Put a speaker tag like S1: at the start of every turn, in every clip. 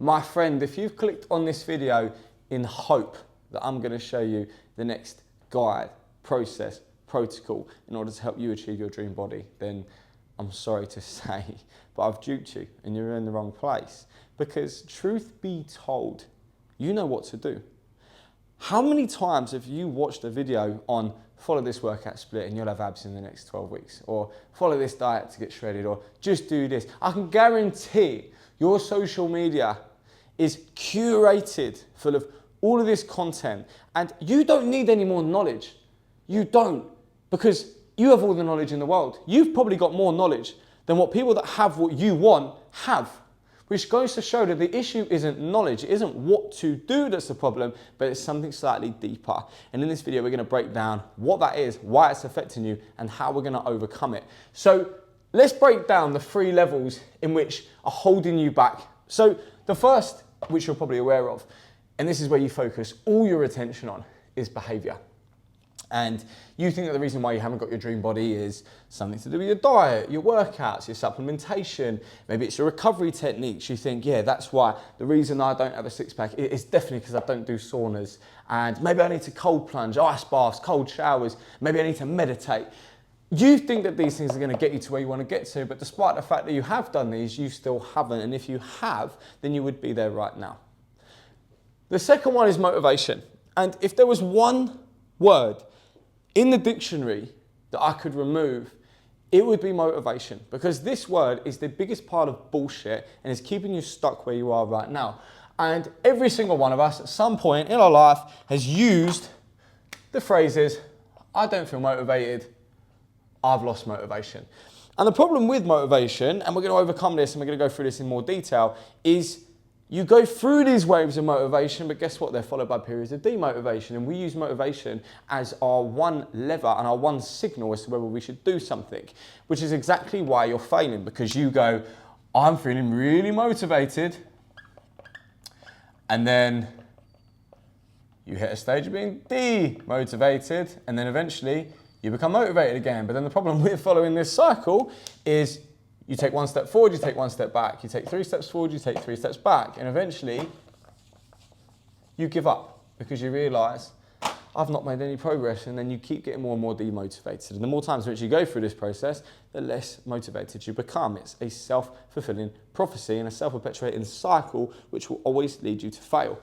S1: My friend, if you've clicked on this video in hope that I'm going to show you the next guide, process, protocol in order to help you achieve your dream body, then I'm sorry to say, but I've duped you and you're in the wrong place. Because truth be told, you know what to do. How many times have you watched a video on follow this workout split and you'll have abs in the next 12 weeks, or follow this diet to get shredded, or just do this? I can guarantee your social media is curated full of all of this content, and you don't need any more knowledge. You don't, because you have all the knowledge in the world. You've probably got more knowledge than what people that have what you want have. Which goes to show that the issue isn't knowledge, it isn't what to do that's the problem, but it's something slightly deeper. And in this video, we're going to break down what that is, why it's affecting you, and how we're going to overcome it. So let's break down the 3 levels in which are holding you back. So the first, which you're probably aware of, and this is where you focus all your attention on, is behavior. And you think that the reason why you haven't got your dream body is something to do with your diet, your workouts, your supplementation, maybe it's your recovery techniques. You think, yeah, that's why the reason I don't have a six-pack is definitely because I don't do saunas, and maybe I need to cold plunge, ice baths, cold showers, maybe I need to meditate. You think that these things are going to get you to where you want to get to, but despite the fact that you have done these, you still haven't. And if you have, then you would be there right now. The second one is motivation. And if there was one word in the dictionary that I could remove, it would be motivation, because this word is the biggest part of bullshit and is keeping you stuck where you are right now. And every single one of us at some point in our life has used the phrases, I don't feel motivated, I've lost motivation. And the problem with motivation, and we're going to overcome this and we're going to go through this in more detail, is you go through these waves of motivation, but guess what? They're followed by periods of demotivation. And we use motivation as our one lever and our one signal as to whether we should do something, which is exactly why you're failing, because you go, I'm feeling really motivated. And then you hit a stage of being demotivated, and then eventually you become motivated again. But then the problem with following this cycle is you take one step forward, you take one step back. You take 3 steps forward, you take 3 steps back. And eventually, you give up because you realise, I've not made any progress. And then you keep getting more and more demotivated. And the more times in which you go through this process, the less motivated you become. It's a self-fulfilling prophecy and a self-perpetuating cycle which will always lead you to fail.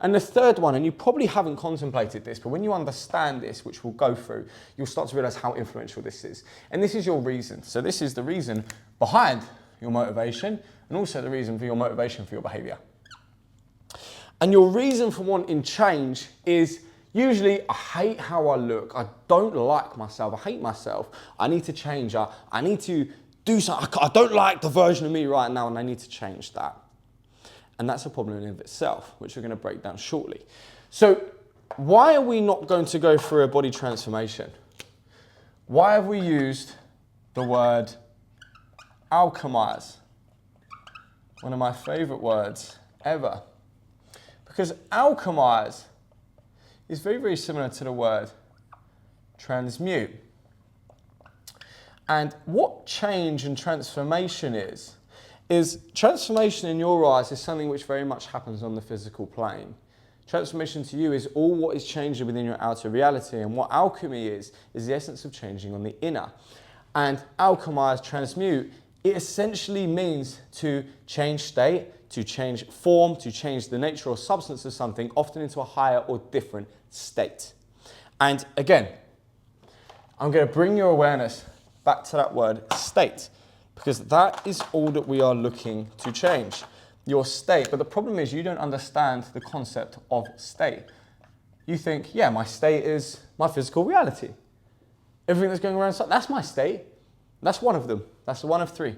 S1: And the third one, and you probably haven't contemplated this, but when you understand this, which we'll go through, you'll start to realise how influential this is. And this is your reason. So this is the reason behind your motivation, and also the reason for your motivation for your behaviour. And your reason for wanting change is usually, I hate how I look, I don't like myself, I hate myself, I need to change, I need to do something, I don't like the version of me right now and I need to change that. And that's a problem in and of itself, which we're going to break down shortly. So why are we not going to go through a body transformation? Why have we used the word alchemize? One of my favorite words ever. Because alchemize is very, very similar to the word transmute. And what change and transformation is transformation in your eyes is something which very much happens on the physical plane. Transformation to you is all what is changing within your outer reality, and what alchemy is the essence of changing on the inner. And alchemize, transmute, it essentially means to change state, to change form, to change the nature or substance of something, often into a higher or different state. And again, I'm going to bring your awareness back to that word state, because that is all that we are looking to change, your state. But the problem is you don't understand the concept of state. You think, yeah, my state is my physical reality. Everything that's going around, that's my state. That's one of them. That's the one of 3.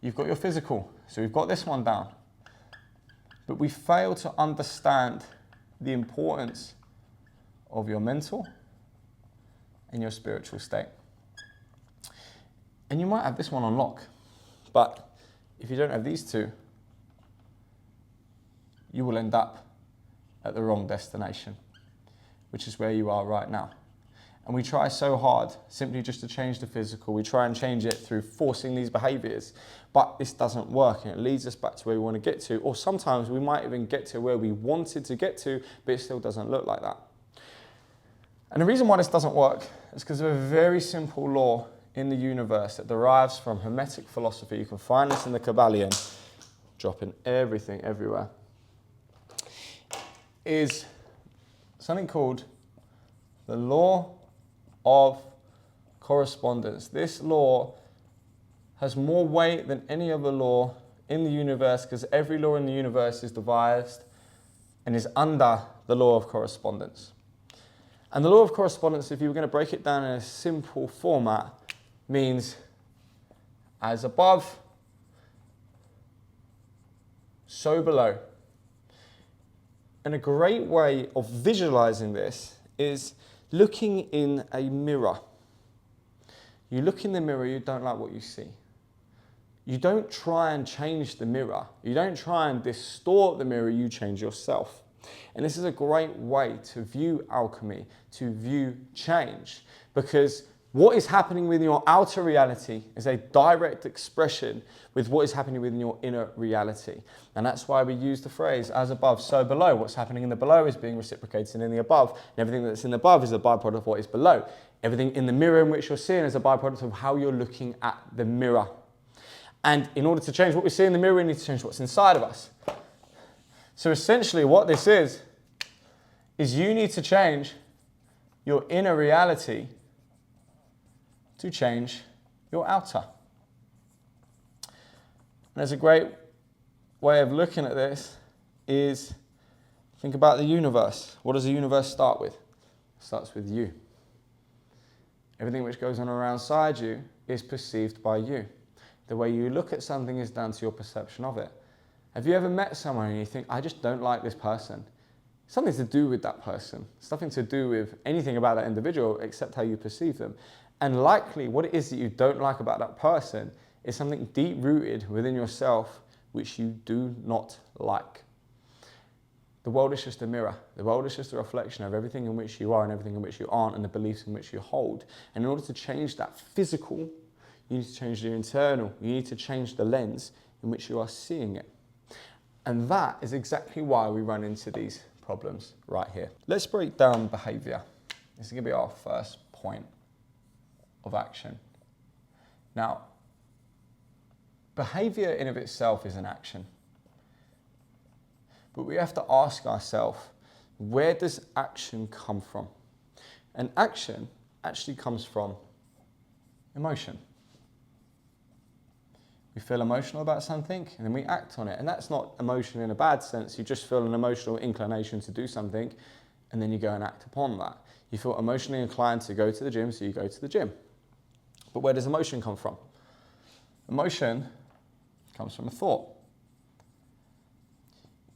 S1: You've got your physical, so we've got this one down. But we fail to understand the importance of your mental and your spiritual state. And you might have this one on lock, but if you don't have these 2, you will end up at the wrong destination, which is where you are right now. And we try so hard simply just to change the physical. We try and change it through forcing these behaviors, but this doesn't work and it leads us back to where we want to get to. Or sometimes we might even get to where we wanted to get to, but it still doesn't look like that. And the reason why this doesn't work is because of a very simple law in the universe that derives from Hermetic philosophy. You can find this in the Kabbalion, dropping everything everywhere, is something called the law of correspondence. This law has more weight than any other law in the universe because every law in the universe is devised and is under the law of correspondence. And the law of correspondence, if you were going to break it down in a simple format, means as above, so below. And a great way of visualizing this is looking in a mirror. You look in the mirror, you don't like what you see. You don't try and change the mirror. You don't try and distort the mirror, you change yourself. And this is a great way to view alchemy, to view change, because what is happening within your outer reality is a direct expression with what is happening within your inner reality. And that's why we use the phrase, as above, so below. What's happening in the below is being reciprocated in the above. And everything that's in the above is a byproduct of what is below. Everything in the mirror in which you're seeing is a byproduct of how you're looking at the mirror. And in order to change what we see in the mirror, we need to change what's inside of us. So essentially what this is you need to change your inner reality to change your outer. And there's a great way of looking at this is think about the universe. What does the universe start with? It starts with you. Everything which goes on around inside you is perceived by you. The way you look at something is down to your perception of it. Have you ever met someone and you think, I just don't like this person? Something to do with that person. It's nothing to do with anything about that individual except how you perceive them. And likely what it is that you don't like about that person is something deep-rooted within yourself which you do not like. The world is just a mirror. The world is just a reflection of everything in which you are and everything in which you aren't and the beliefs in which you hold. And in order to change that physical, you need to change the internal. You need to change the lens in which you are seeing it. And that is exactly why we run into these problems right here. Let's break down behavior. This is going to be our first point of action. Now, behavior in of itself is an action. But we have to ask ourselves, where does action come from? And action actually comes from emotion. We feel emotional about something and then we act on it. And that's not emotion in a bad sense. You just feel an emotional inclination to do something and then you go and act upon that. You feel emotionally inclined to go to the gym, so you go to the gym. But where does emotion come from? Emotion comes from a thought.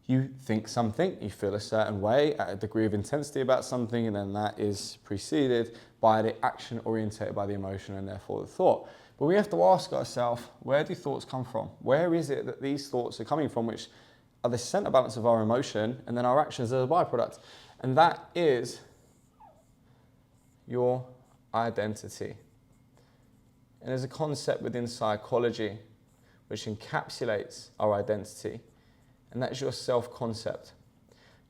S1: You think something, you feel a certain way at a degree of intensity about something, and then that is preceded by the action orientated by the emotion and therefore the thought. But we have to ask ourselves, where do thoughts come from? Where is it that these thoughts are coming from, which are the center balance of our emotion, and then our actions are a byproduct? And that is your identity. And there's a concept within psychology which encapsulates our identity, and that's your self-concept.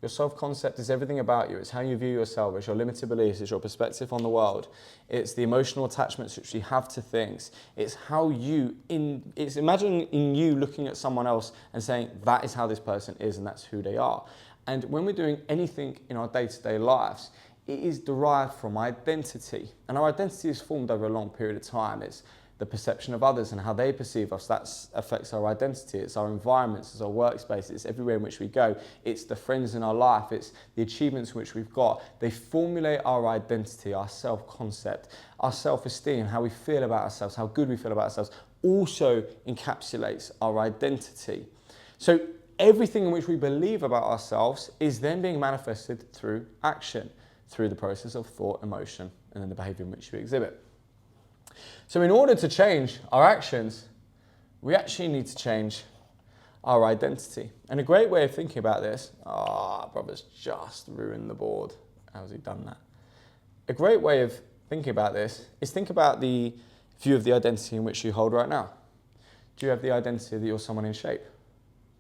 S1: Your self-concept is everything about you. It's how you view yourself. It's your limited beliefs. It's your perspective on the world. It's the emotional attachments which you have to things. It's how it's imagining in you looking at someone else and saying, that is how this person is and that's who they are. And when we're doing anything in our day-to-day lives, it is derived from identity. And our identity is formed over a long period of time. It's the perception of others and how they perceive us. That affects our identity. It's our environments, it's our workspace, it's everywhere in which we go. It's the friends in our life, it's the achievements which we've got. They formulate our identity, our self-concept, our self-esteem, how we feel about ourselves, how good we feel about ourselves, also encapsulates our identity. So everything in which we believe about ourselves is then being manifested through action, through the process of thought, emotion, and then the behavior in which we exhibit. So in order to change our actions, we actually need to change our identity. And a great way of thinking about this, brother's just ruined the board. How's he done that? A great way of thinking about this is think about the view of the identity in which you hold right now. Do you have the identity that you're someone in shape?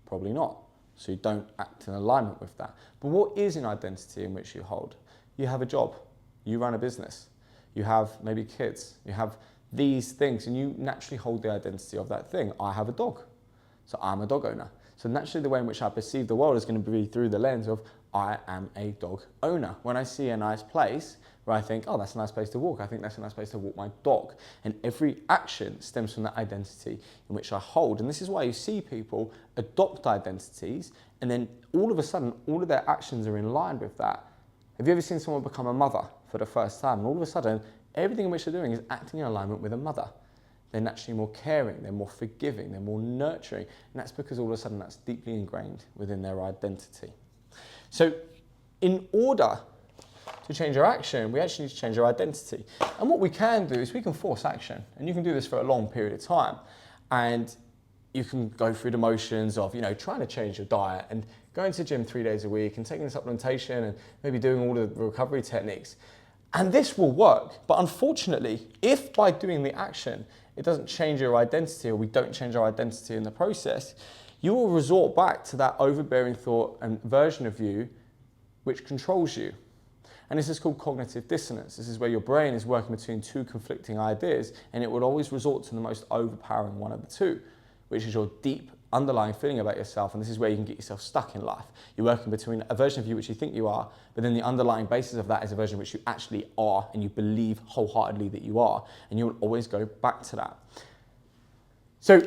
S1: Probably not. So you don't act in alignment with that. But what is an identity in which you hold? You have a job, you run a business, you have maybe kids, you have these things, and you naturally hold the identity of that thing. I have a dog, so I'm a dog owner. So naturally the way in which I perceive the world is going to be through the lens of I am a dog owner. When I see a nice place where I think, oh, that's a nice place to walk, I think that's a nice place to walk my dog. And every action stems from that identity in which I hold. And this is why you see people adopt identities, and then all of a sudden, all of their actions are in line with that. Have you ever seen someone become a mother for the first time? And all of a sudden, everything in which they're doing is acting in alignment with a mother. They're naturally more caring, they're more forgiving, they're more nurturing. And that's because all of a sudden that's deeply ingrained within their identity. So in order to change our action, we actually need to change our identity. And what we can do is we can force action. And you can do this for a long period of time. And you can go through the motions of, trying to change your diet and going to the gym 3 days a week and taking supplementation and maybe doing all the recovery techniques. And this will work. But unfortunately, if by doing the action, it doesn't change your identity, or we don't change our identity in the process, you will resort back to that overbearing thought and version of you which controls you. And this is called cognitive dissonance. This is where your brain is working between two conflicting ideas, and it would always resort to the most overpowering one of the two, which is your deep underlying feeling about yourself. And this is where you can get yourself stuck in life. You're working between a version of you which you think you are, but then the underlying basis of that is a version which you actually are, and you believe wholeheartedly that you are, and you will always go back to that. So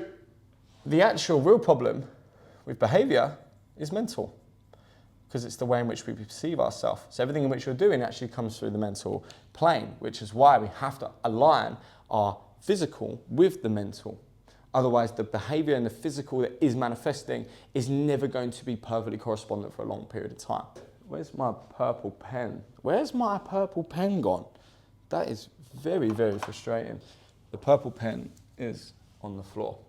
S1: the actual real problem with behavior is mental, because it's the way in which we perceive ourselves. So everything in which you're doing actually comes through the mental plane, which is why we have to align our physical with the mental. Otherwise, the behavior and the physical that is manifesting is never going to be perfectly correspondent for a long period of time. Where's my purple pen? Where's my purple pen gone? That is very, very frustrating. The purple pen is on the floor.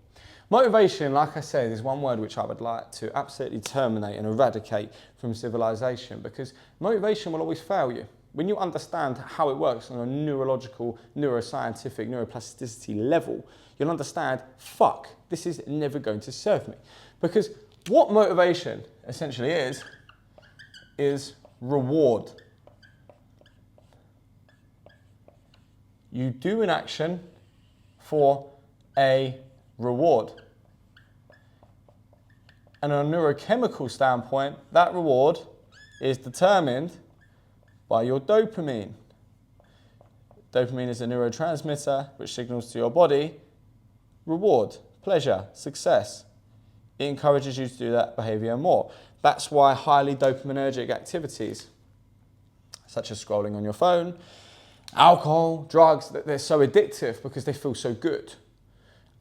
S1: Motivation, like I said, is one word which I would like to absolutely terminate and eradicate from civilization, because motivation will always fail you. When you understand how it works on a neurological, neuroscientific, neuroplasticity level, you'll understand, fuck, this is never going to serve me. Because what motivation essentially is reward. You do an action for a reward. And on a neurochemical standpoint, that reward is determined by your dopamine. Dopamine is a neurotransmitter which signals to your body reward, pleasure, success. It encourages you to do that behavior more. That's why highly dopaminergic activities, such as scrolling on your phone, alcohol, drugs, they're so addictive because they feel so good.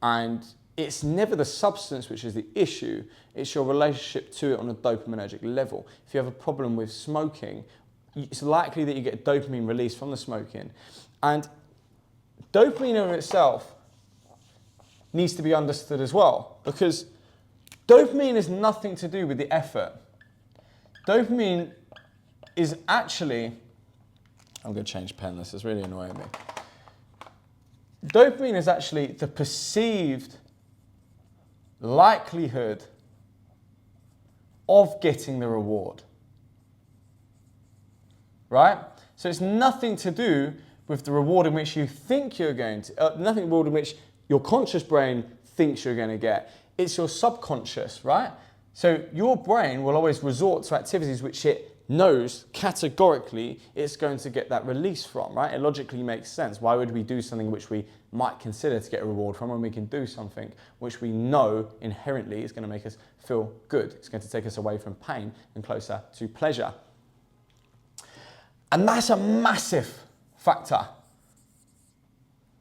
S1: And it's never the substance which is the issue, it's your relationship to it on a dopaminergic level. If you have a problem with smoking, it's likely that you get dopamine release from the smoking. And dopamine in itself needs to be understood as well, because dopamine has nothing to do with the effort. Dopamine is actually, I'm going to change pen, this is really annoying me. Dopamine is actually the perceived likelihood of getting the reward. Right? So it's nothing to do with the reward in which you think you're going to, nothing reward in which your conscious brain thinks you're going to get. It's your subconscious, right? So your brain will always resort to activities which it knows categorically it's going to get that release from, right? It logically makes sense. Why would we do something which we might consider to get a reward from when we can do something which we know inherently is going to make us feel good? It's going to take us away from pain and closer to pleasure. And that's a massive factor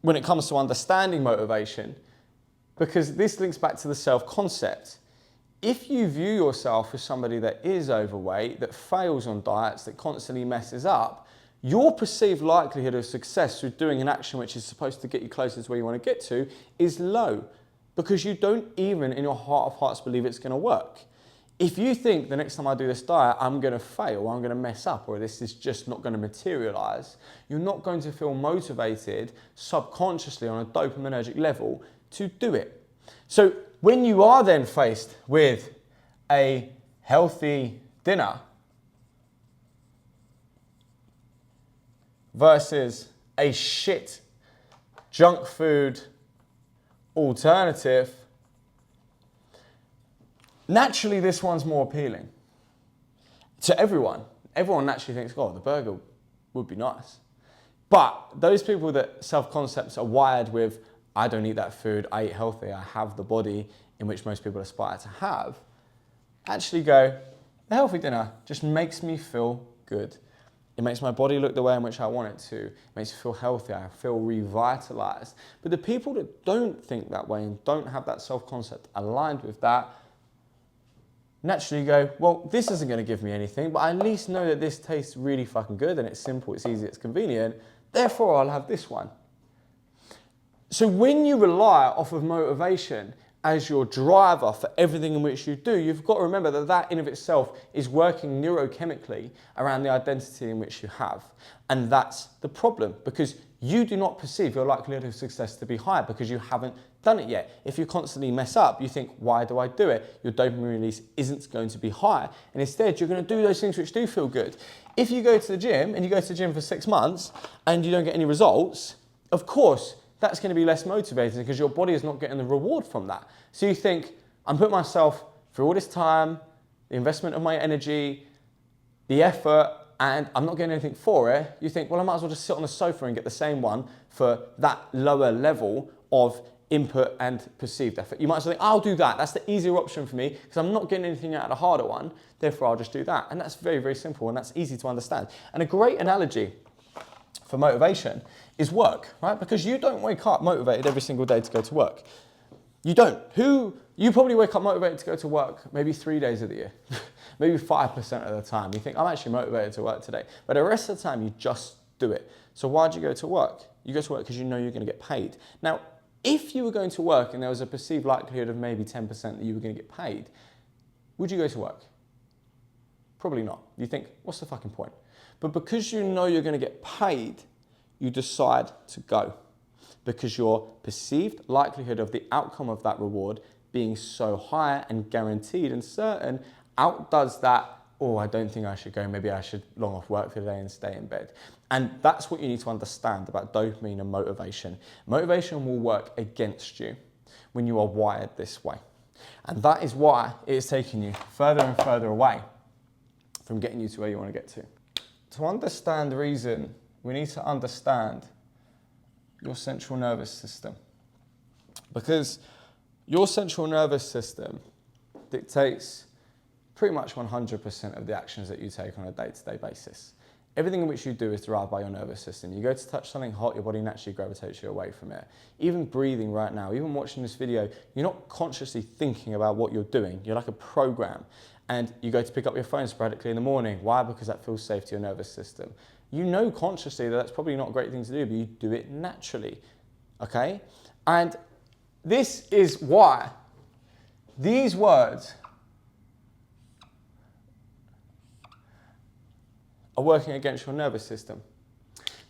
S1: when it comes to understanding motivation, because this links back to the self-concept. If you view yourself as somebody that is overweight, that fails on diets, that constantly messes up, your perceived likelihood of success through doing an action which is supposed to get you closer to where you want to get to is low, because you don't even in your heart of hearts believe it's going to work. If you think the next time I do this diet, I'm going to fail, I'm going to mess up, or this is just not going to materialize, you're not going to feel motivated subconsciously on a dopaminergic level to do it. So when you are then faced with a healthy dinner versus a shit junk food alternative, naturally this one's more appealing to everyone. Everyone naturally thinks, oh, the burger would be nice. But those people that self-concepts are wired with, I don't eat that food, I eat healthy, I have the body in which most people aspire to have, actually go, the healthy dinner just makes me feel good. It makes my body look the way in which I want it to. It makes me feel healthy, I feel revitalized. But the people that don't think that way and don't have that self-concept aligned with that, naturally go, well, this isn't going to give me anything, but I at least know that this tastes really fucking good and it's simple, it's easy, it's convenient, therefore I'll have this one. So when you rely off of motivation as your driver for everything in which you do, you've got to remember that that in of itself is working neurochemically around the identity in which you have. And that's the problem, because you do not perceive your likelihood of success to be high because you haven't done it yet. If you constantly mess up, you think, why do I do it? Your dopamine release isn't going to be high. And instead, you're going to do those things which do feel good. If you go to the gym and you go to the gym for 6 months and you don't get any results, of course, that's going to be less motivating because your body is not getting the reward from that. So you think, I'm putting myself through all this time, the investment of my energy, the effort, and I'm not getting anything for it. You think, well, I might as well just sit on the sofa and get the same one for that lower level of input and perceived effort. You might as well think, I'll do that. That's the easier option for me because I'm not getting anything out of the harder one. Therefore, I'll just do that. And that's very, very simple and that's easy to understand. And a great analogy for motivation is work, right? Because you don't wake up motivated every single day to go to work. You don't. You probably wake up motivated to go to work maybe 3 days of the year, maybe 5% of the time. You think, I'm actually motivated to work today. But the rest of the time, you just do it. So why do you go to work? You go to work because you know you're going to get paid. Now, if you were going to work and there was a perceived likelihood of maybe 10% that you were going to get paid, would you go to work? Probably not. You think, what's the fucking point? But because you know you're going to get paid, you decide to go because your perceived likelihood of the outcome of that reward being so high and guaranteed and certain outdoes that, oh, I don't think I should go, maybe I should long off work for the day and stay in bed. And that's what you need to understand about dopamine and motivation. Motivation will work against you when you are wired this way. And that is why it is taking you further and further away from getting you to where you want to get to. To understand the reason, we need to understand your central nervous system. Because your central nervous system dictates pretty much 100% of the actions that you take on a day-to-day basis. Everything in which you do is derived by your nervous system. You go to touch something hot, your body naturally gravitates you away from it. Even breathing right now, even watching this video, you're not consciously thinking about what you're doing. You're like a program. And you go to pick up your phone sporadically in the morning. Why? Because that feels safe to your nervous system. You know consciously that that's probably not a great thing to do, but you do it naturally, okay? And this is why these words are working against your nervous system.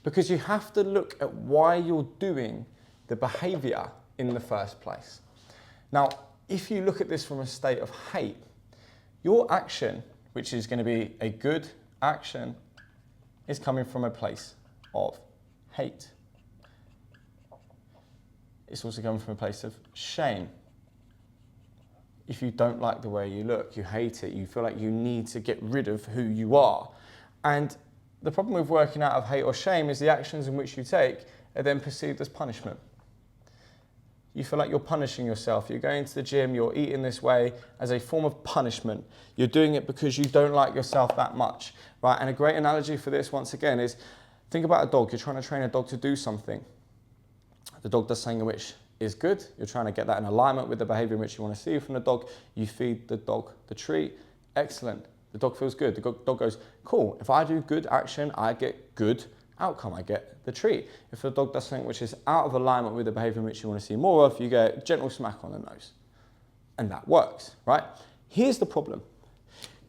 S1: Because you have to look at why you're doing the behavior in the first place. Now, if you look at this from a state of hate, your action, which is going to be a good action, is coming from a place of hate. It's also coming from a place of shame. If you don't like the way you look, you hate it, you feel like you need to get rid of who you are. And the problem with working out of hate or shame is the actions in which you take are then perceived as punishment. You feel like you're punishing yourself. You're going to the gym, you're eating this way as a form of punishment. You're doing it because you don't like yourself that much, right? And a great analogy for this, once again, is think about a dog. You're trying to train a dog to do something. The dog does something which is good. You're trying to get that in alignment with the behavior in which you want to see from the dog. You feed the dog the treat. Excellent. The dog feels good. The dog goes, cool. If I do good action, I get good outcome, I get the treat. If the dog does something which is out of alignment with the behavior in which you want to see more of, you get a gentle smack on the nose. And that works, right? Here's the problem.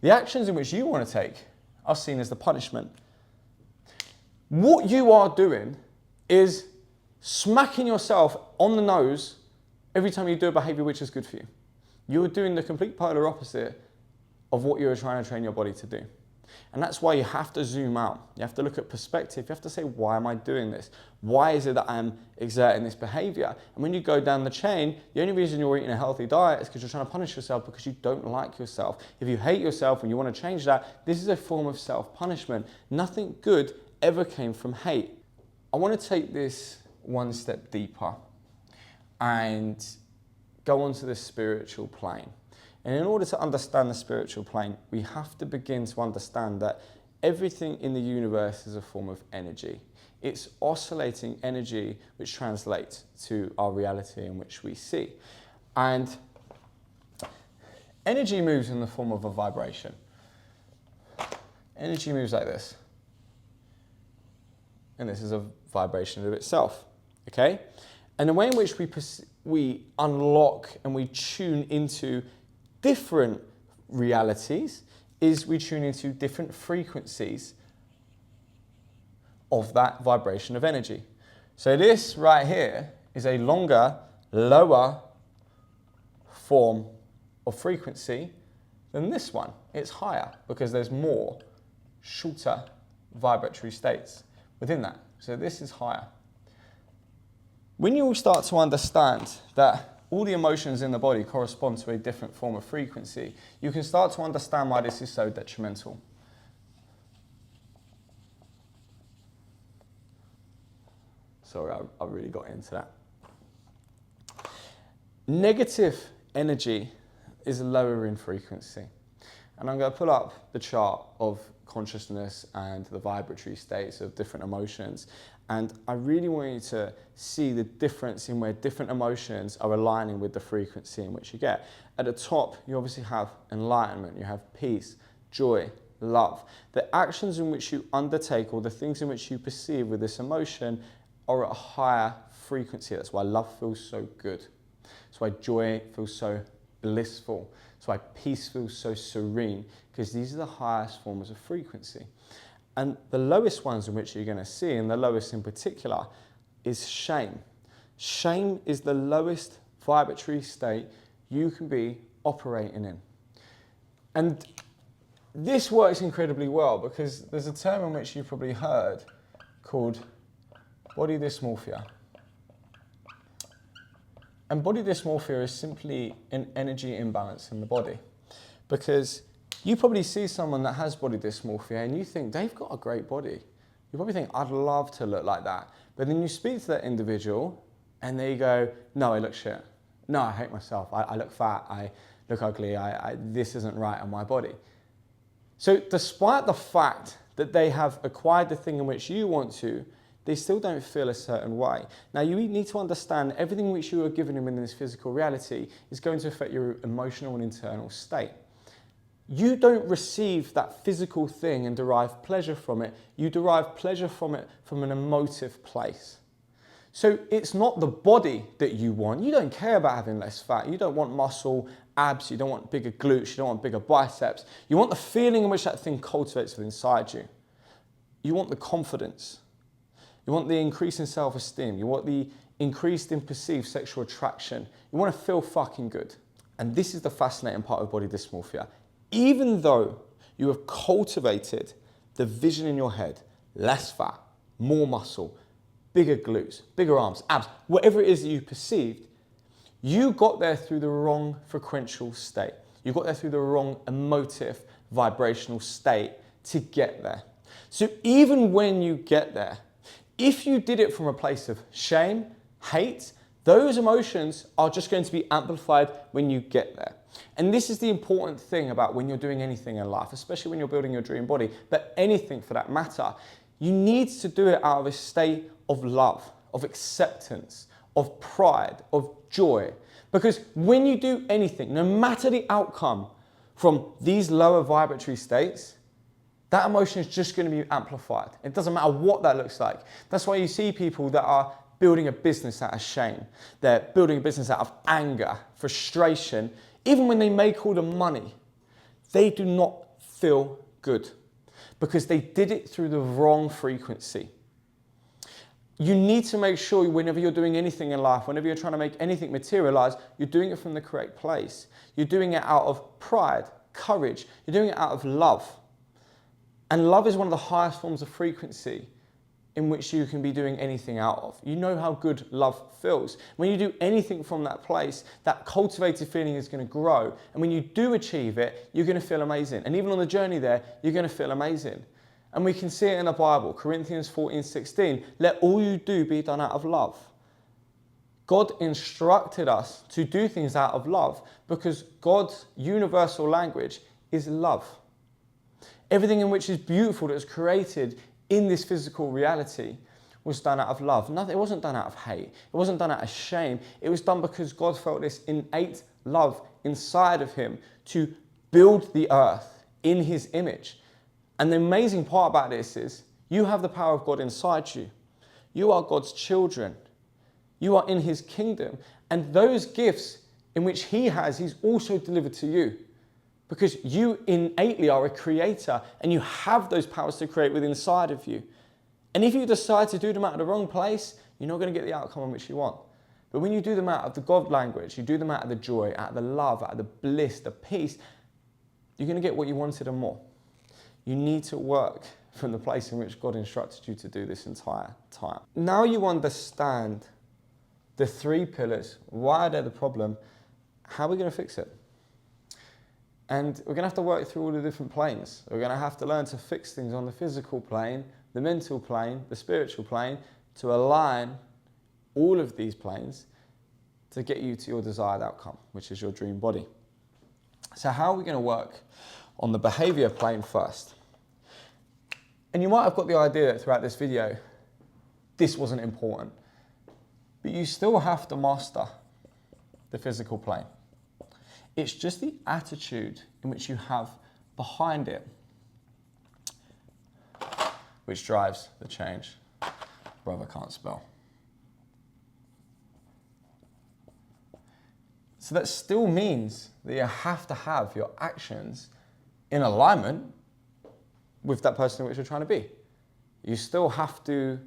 S1: The actions in which you want to take are seen as the punishment. What you are doing is smacking yourself on the nose every time you do a behavior which is good for you. You're doing the complete polar opposite of what you're trying to train your body to do. And that's why you have to zoom out. You have to look at perspective. You have to say, why am I doing this? Why is it that I'm exerting this behavior? And when you go down the chain, the only reason you're eating a healthy diet is because you're trying to punish yourself because you don't like yourself. If you hate yourself and you want to change that, this is a form of self-punishment. Nothing good ever came from hate. I want to take this one step deeper and go onto the spiritual plane. And in order to understand the spiritual plane, we have to begin to understand that everything in the universe is a form of energy. It's oscillating energy which translates to our reality in which we see. And energy moves in the form of a vibration. Energy moves like this. And this is a vibration of itself, okay? And the way in which we unlock and we tune into different realities is we tune into different frequencies of that vibration of energy. So this right here is a longer, lower form of frequency than this one. It's higher because there's more shorter vibratory states within that. So this is higher. When you start to understand that all the emotions in the body correspond to a different form of frequency, you can start to understand why this is so detrimental. Sorry, I really got into that. Negative energy is lower in frequency. And I'm going to pull up the chart of consciousness and the vibratory states of different emotions. And I really want you to see the difference in where different emotions are aligning with the frequency in which you get. At the top, you obviously have enlightenment, you have peace, joy, love. The actions in which you undertake or the things in which you perceive with this emotion are at a higher frequency. That's why love feels so good. That's why joy feels so blissful. That's why peace feels so serene, because these are the highest forms of frequency. And the lowest ones in which you're going to see, and the lowest in particular, is shame. Shame is the lowest vibratory state you can be operating in. And this works incredibly well because there's a term in which you've probably heard called body dysmorphia. And body dysmorphia is simply an energy imbalance in the body. Because you probably see someone that has body dysmorphia and you think, they've got a great body. You probably think, I'd love to look like that. But then you speak to that individual and they go, no, I look shit. No, I hate myself. I look fat. I look ugly. This isn't right on my body. So despite the fact that they have acquired the thing in which you want to, they still don't feel a certain way. Now you need to understand everything which you are given them in this physical reality is going to affect your emotional and internal state. You don't receive that physical thing and derive pleasure from it. You derive pleasure from it from an emotive place. So it's not the body that you want. You don't care about having less fat. You don't want muscle, abs. You don't want bigger glutes. You don't want bigger biceps. You want the feeling in which that thing cultivates within inside you. You want the confidence. You want the increase in self-esteem. You want the increase in perceived sexual attraction. You want to feel fucking good. And this is the fascinating part of body dysmorphia. Even though you have cultivated the vision in your head, less fat, more muscle, bigger glutes, bigger arms, abs, whatever it is that you perceived, you got there through the wrong frequential state. You got there through the wrong emotive, vibrational state to get there. So even when you get there, if you did it from a place of shame, hate, those emotions are just going to be amplified when you get there. And this is the important thing about when you're doing anything in life, especially when you're building your dream body, but anything for that matter. You need to do it out of a state of love, of acceptance, of pride, of joy. Because when you do anything, no matter the outcome from these lower vibratory states, that emotion is just going to be amplified. It doesn't matter what that looks like. That's why you see people that are building a business out of shame. They're building a business out of anger, frustration. Even when they make all the money, they do not feel good because they did it through the wrong frequency. You need to make sure whenever you're doing anything in life, whenever you're trying to make anything materialize, you're doing it from the correct place. You're doing it out of pride, courage. You're doing it out of love. And love is one of the highest forms of frequency in which you can be doing anything out of. You know how good love feels. When you do anything from that place, that cultivated feeling is going to grow. And when you do achieve it, you're going to feel amazing. And even on the journey there, you're going to feel amazing. And we can see it in the Bible, Corinthians 14:16, let all you do be done out of love. God instructed us to do things out of love because God's universal language is love. Everything in which is beautiful that was created in this physical reality was done out of love. It wasn't done out of hate. It wasn't done out of shame. It was done because God felt this innate love inside of him to build the earth in his image. And the amazing part about this is you have the power of God inside you. You are God's children. You are in his kingdom. And those gifts in which he has, he's also delivered to you. Because you innately are a creator and you have those powers to create within inside of you. And if you decide to do them out of the wrong place, you're not going to get the outcome in which you want. But when you do them out of the God language, you do them out of the joy, out of the love, out of the bliss, the peace, you're going to get what you wanted and more. You need to work from the place in which God instructed you to do this entire time. Now you understand the 3 pillars, why they're the problem, how are we going to fix it? And we're going to have to work through all the different planes. We're going to have to learn to fix things on the physical plane, the mental plane, the spiritual plane, to align all of these planes to get you to your desired outcome, which is your dream body. So how are we going to work on the behavior plane first? And you might have got the idea that throughout this video, this wasn't important, but you still have to master the physical plane. It's just the attitude in which you have behind it which drives the change. Brother can't spell. So that still means that you have to have your actions in alignment with that person in which you're trying to be. You still have to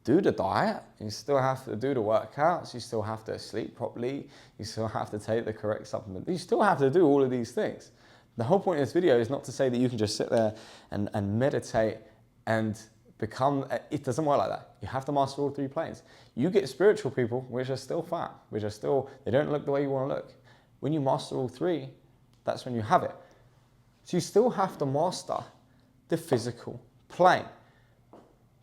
S1: do the diet, you still have to do the workouts, you still have to sleep properly, you still have to take the correct supplement. You still have to do all of these things. The whole point of this video is not to say that you can just sit there and meditate and become, it doesn't work like that. You have to master all 3 planes. You get spiritual people which are still fat, which are still, they don't look the way you want to look. When you master all 3, that's when you have it. So you still have to master the physical plane.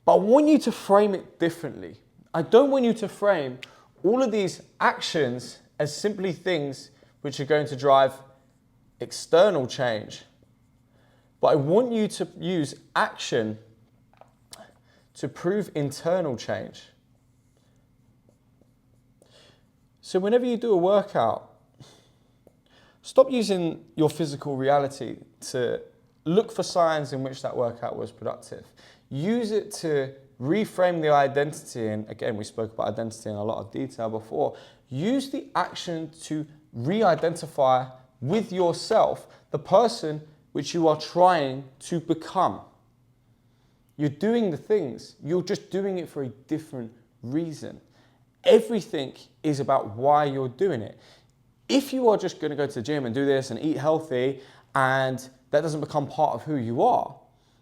S1: But I want you to frame it differently. I don't want you to frame all of these actions as simply things which are going to drive external change. But I want you to use action to prove internal change. So whenever you do a workout, stop using your physical reality to look for signs in which that workout was productive. Use it to reframe the identity, and again, we spoke about identity in a lot of detail before. Use the action to re-identify with yourself the person which you are trying to become. You're doing the things, you're just doing it for a different reason. Everything is about why you're doing it. If you are just going to go to the gym and do this and eat healthy, and that doesn't become part of who you are,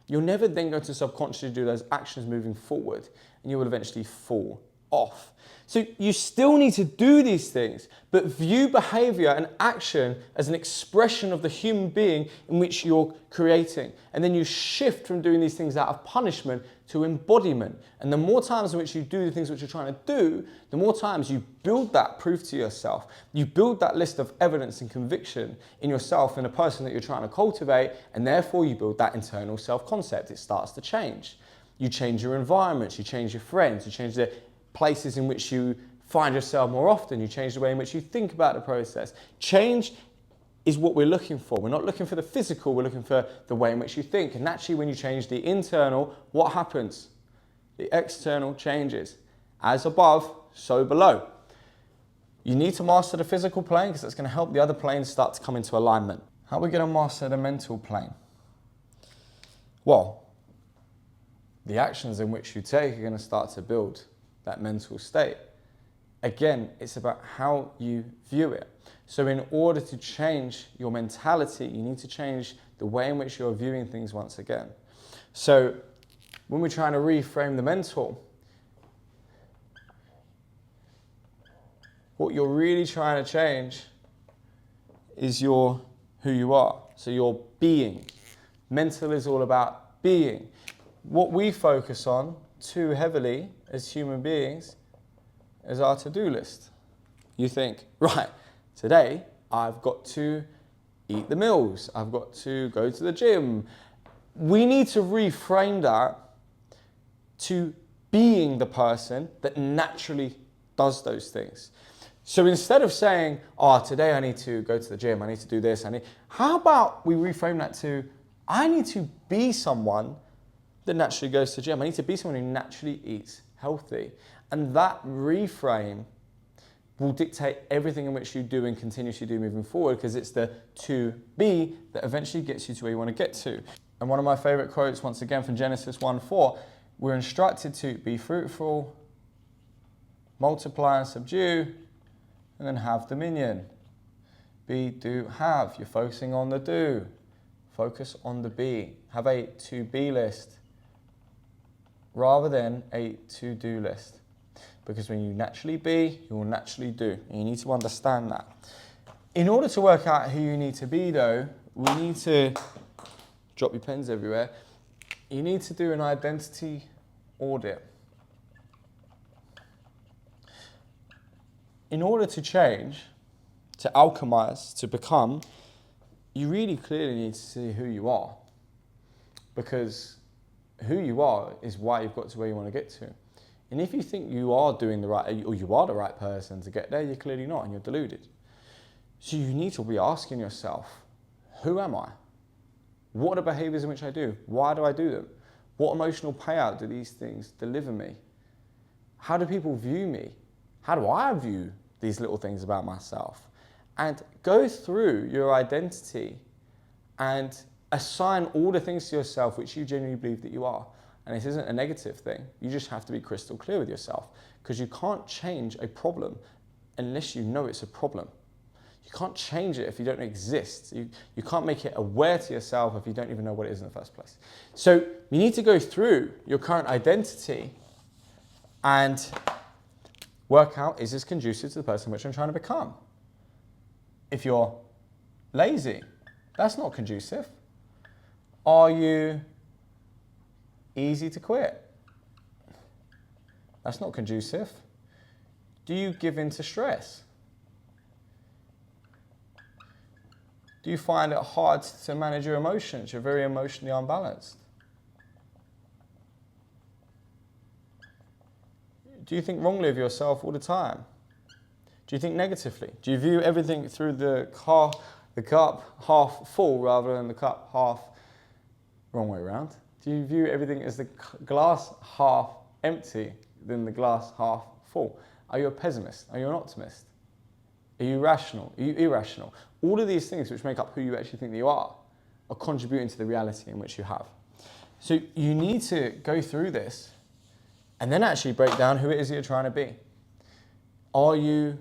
S1: you're never then going to subconsciously do those actions moving forward, and you will eventually fall off. So you still need to do these things, but view behavior and action as an expression of the human being in which you're creating. And then you shift from doing these things out of punishment to embodiment. And the more times in which you do the things which you're trying to do, the more times you build that proof to yourself. You build that list of evidence and conviction in yourself and the person that you're trying to cultivate, and therefore you build that internal self-concept. It starts to change. You change your environments, you change your friends, you change the places in which you find yourself more often, you change the way in which you think about the process. Change is what we're looking for. We're not looking for the physical, we're looking for the way in which you think. And naturally, when you change the internal, what happens? The external changes. As above, so below. You need to master the physical plane because that's going to help the other planes start to come into alignment. How are we going to master the mental plane? Well, the actions in which you take are going to start to build that mental state. Again, it's about how you view it. So in order to change your mentality, you need to change the way in which you're viewing things once again. So when we're trying to reframe the mental, what you're really trying to change is who you are. So your being. Mental is all about being. What we focus on too heavily as human beings is our to-do list. You think, right, today I've got to eat the meals, I've got to go to the gym. We need to reframe that to being the person that naturally does those things. So instead of saying, oh, today I need to go to the gym, I need to do this, how about we reframe that to, I need to be someone that naturally goes to the gym. I need to be someone who naturally eats healthy. And that reframe will dictate everything in which you do and continuously do moving forward, because it's the to be that eventually gets you to where you want to get to. And one of my favorite quotes, once again, from Genesis 1:4, we're instructed to be fruitful, multiply and subdue, and then have dominion. Be, do, have. You're focusing on the do. Focus on the be. Have a to-be list rather than a to-do list. Because when you naturally be, you will naturally do. And you need to understand that. In order to work out who you need to be, though, we need to drop your pens everywhere. You need to do an identity audit. In order to change, to alchemize, to become, you really clearly need to see who you are. Because who you are is why you've got to where you want to get to. And if you think you are doing the right, or you are the right person to get there, you're clearly not, and you're deluded. So you need to be asking yourself, who am I? What are the behaviors in which I do? Why do I do them? What emotional payout do these things deliver me? How do people view me? How do I view these little things about myself? And go through your identity and assign all the things to yourself which you genuinely believe that you are. And this isn't a negative thing. You just have to be crystal clear with yourself, because you can't change a problem unless you know it's a problem. You can't change it if you don't exist. You can't make it aware to yourself if you don't even know what it is in the first place. So you need to go through your current identity and work out, is this conducive to the person which I'm trying to become? If you're lazy, that's not conducive. Are you easy to quit? That's not conducive. Do you give in to stress? Do you find it hard to manage your emotions? You're very emotionally unbalanced. Do you think wrongly of yourself all the time? Do you think negatively? Do you view everything through the cup half full rather than the cup half, wrong way around? Do you view everything as the glass half empty than the glass half full? Are you a pessimist? Are you an optimist? Are you rational? Are you irrational? All of these things which make up who you actually think that you are contributing to the reality in which you have. So you need to go through this and then actually break down who it is that you're trying to be. Are you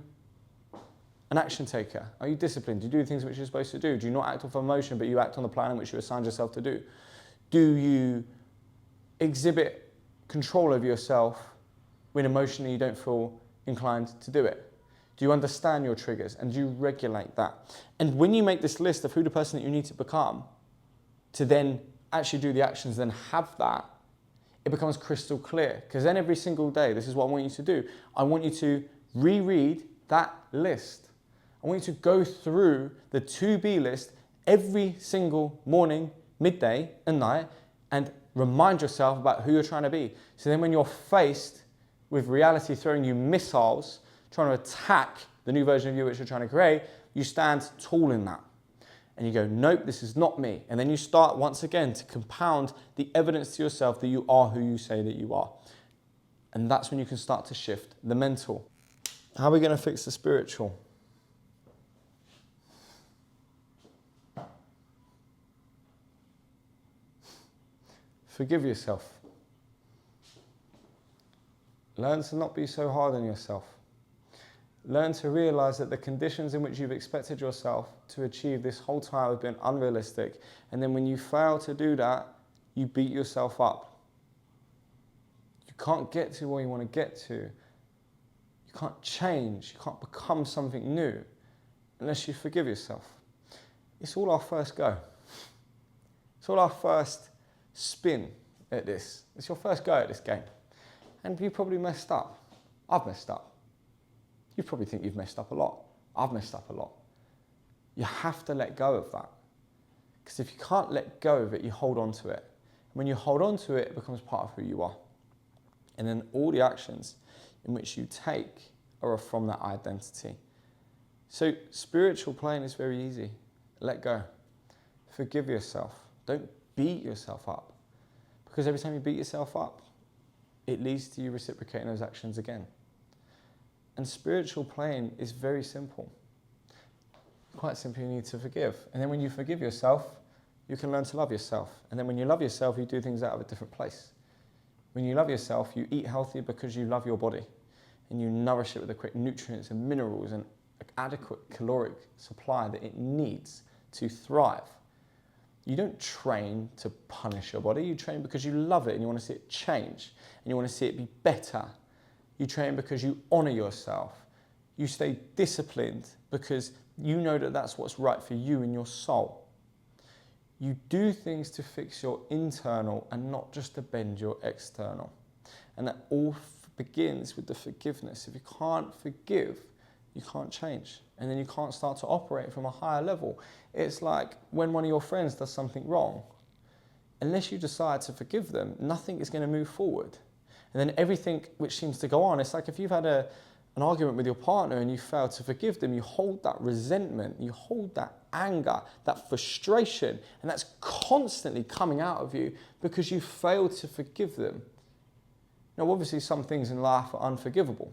S1: an action taker? Are you disciplined? Do you do things which you're supposed to do? Do you not act off emotion, but you act on the plan in which you assigned yourself to do? Do you exhibit control over yourself when emotionally you don't feel inclined to do it? Do you understand your triggers and do you regulate that? And when you make this list of who the person that you need to become, to then actually do the actions, then have that, it becomes crystal clear. Because then every single day, this is what I want you to do. I want you to reread that list. I want you to go through the to-be list every single morning, midday and night, and remind yourself about who you're trying to be. So then when you're faced with reality throwing you missiles, trying to attack the new version of you which you're trying to create, you stand tall in that. And you go, nope, this is not me. And then you start once again to compound the evidence to yourself that you are who you say that you are. And that's when you can start to shift the mental. How are we going to fix the spiritual? Forgive yourself. Learn to not be so hard on yourself. Learn to realize that the conditions in which you've expected yourself to achieve this whole time have been unrealistic. And then when you fail to do that, you beat yourself up. You can't get to where you want to get to. You can't change. You can't become something new unless you forgive yourself. It's all our first go. It's all our first spin at this. It's your first go at this game. And you probably messed up. I've messed up. You probably think you've messed up a lot. I've messed up a lot. You have to let go of that. Because if you can't let go of it, you hold on to it. And when you hold on to it, it becomes part of who you are. And then all the actions in which you take are from that identity. So spiritual playing is very easy. Let go. Forgive yourself. Don't beat yourself up. Because every time you beat yourself up, it leads to you reciprocating those actions again. And spiritual playing is very simple. Quite simply, you need to forgive. And then when you forgive yourself, you can learn to love yourself. And then when you love yourself, you do things out of a different place. When you love yourself, you eat healthy because you love your body. And you nourish it with the correct nutrients and minerals and adequate caloric supply that it needs to thrive. You don't train to punish your body. You train because you love it and you want to see it change. And you want to see it be better. You train because you honor yourself. You stay disciplined because you know that that's what's right for you and your soul. You do things to fix your internal and not just to bend your external. And that all begins with the forgiveness. If you can't forgive, you can't change. And then you can't start to operate from a higher level. It's like when one of your friends does something wrong. Unless you decide to forgive them, nothing is going to move forward. And then everything which seems to go on, it's like if you've had an argument with your partner and you fail to forgive them, you hold that resentment, you hold that anger, that frustration, and that's constantly coming out of you because you failed to forgive them. Now, obviously, some things in life are unforgivable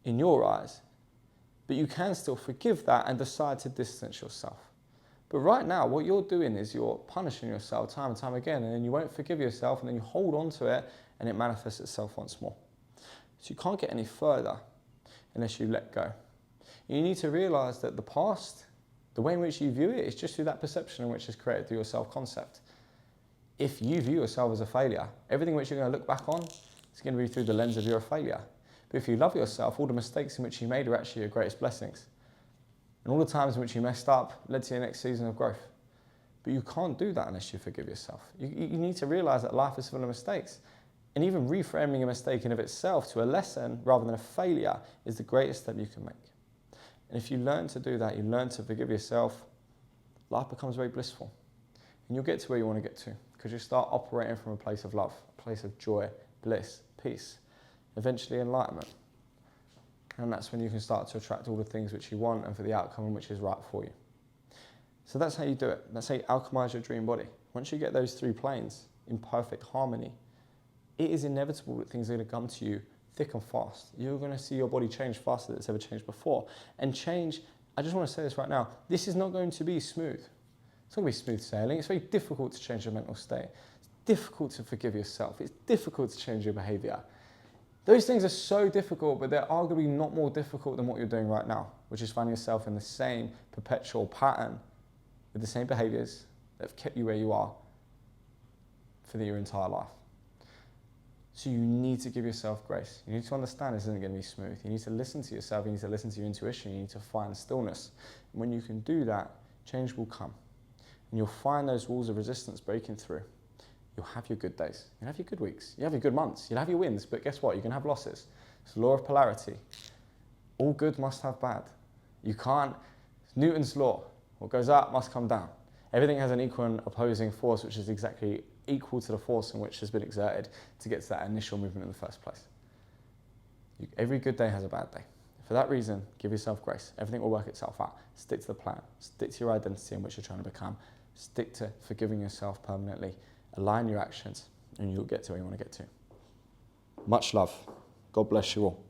S1: in your eyes, but you can still forgive that and decide to distance yourself. But right now, what you're doing is you're punishing yourself time and time again, and then you won't forgive yourself, and then you hold on to it, and it manifests itself once more. So you can't get any further unless you let go. You need to realize that the past, the way in which you view it, is just through that perception in which is created through your self-concept. If you view yourself as a failure, everything which you're going to look back on is going to be through the lens of you're a failure. But if you love yourself, all the mistakes in which you made are actually your greatest blessings. And all the times in which you messed up led to your next season of growth. But you can't do that unless you forgive yourself. You need to realize that life is full of mistakes. And even reframing a mistake in of itself to a lesson rather than a failure is the greatest step you can make. And if you learn to do that, you learn to forgive yourself, life becomes very blissful. And you'll get to where you want to get to because you start operating from a place of love, a place of joy, bliss, peace, eventually enlightenment. And that's when you can start to attract all the things which you want and for the outcome which is right for you. So that's how you do it. That's how you alchemize your dream body. Once you get those three planes in perfect harmony, it is inevitable that things are going to come to you thick and fast. You're going to see your body change faster than it's ever changed before. And change, I just want to say this right now, this is not going to be smooth. It's not going to be smooth sailing. It's very difficult to change your mental state. It's difficult to forgive yourself. It's difficult to change your behavior. Those things are so difficult, but they're arguably not more difficult than what you're doing right now, which is finding yourself in the same perpetual pattern with the same behaviors that have kept you where you are for your entire life. So you need to give yourself grace. You need to understand this isn't going to be smooth. You need to listen to yourself. You need to listen to your intuition. You need to find stillness. And when you can do that, change will come. And you'll find those walls of resistance breaking through. You'll have your good days. You'll have your good weeks. You'll have your good months. You'll have your wins. But guess what? You can have losses. It's the law of polarity. All good must have bad. You can't. It's Newton's law. What goes up must come down. Everything has an equal and opposing force, which is exactly equal to the force in which has been exerted to get to that initial movement in the first place. Every good day has a bad day. For that reason, give yourself grace. Everything will work itself out. Stick to the plan. Stick to your identity in which you're trying to become. Stick to forgiving yourself permanently. Align your actions, and you'll get to where you want to get to. Much love. God bless you all.